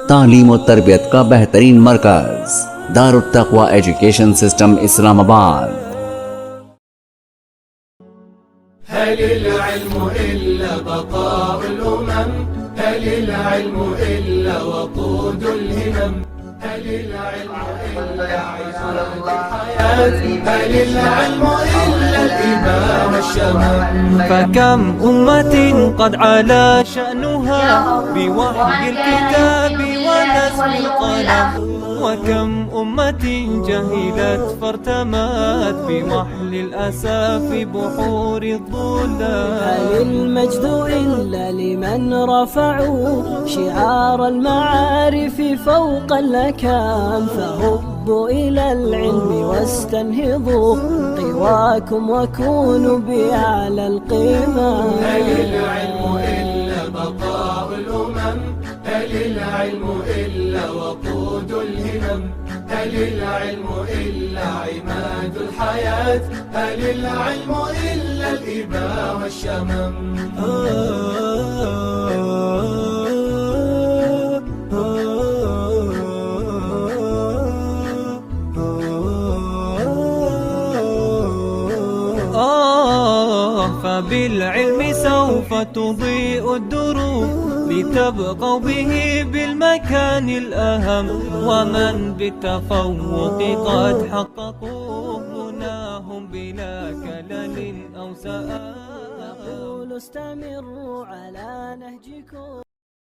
तालीम और तरबियत का बेहतरीन मरकज दारुत तक़वा एजुकेशन सिस्टम इस्लामाबाद। هل العلم إلا بقاء الأمم؟ هل العلم إلا وقود الهمم؟ هل العلم إلا عزة الحياة؟ هل العلم إلا الإباء والشمم؟ فكم أمة قد علا شأنها بوحي الكتاب ونسم القلم، وكم أمة جهلت فارتمت بمحل الأسى في بحور الظلام. هل المجد إلا لمن رفعوا شعار المعارف فوق اللكام؟ فهبوا إلى العلم واستنهضوا قواكم وكونوا بأعلى القمم. هل العلم إلا بقاء الأمم؟ هل العلم إلا وقود الهمم؟ هل العلم إلا عماد الحياة؟ هل العلم إلا الإباء والشمم؟ فبالعلم سوف تضيء الدروب لتبقوا به بالمكان الأهم، ومن بالتفوق قد حققوا مناهم بلا كلل أو سآم. نقول استمروا على نهجكم.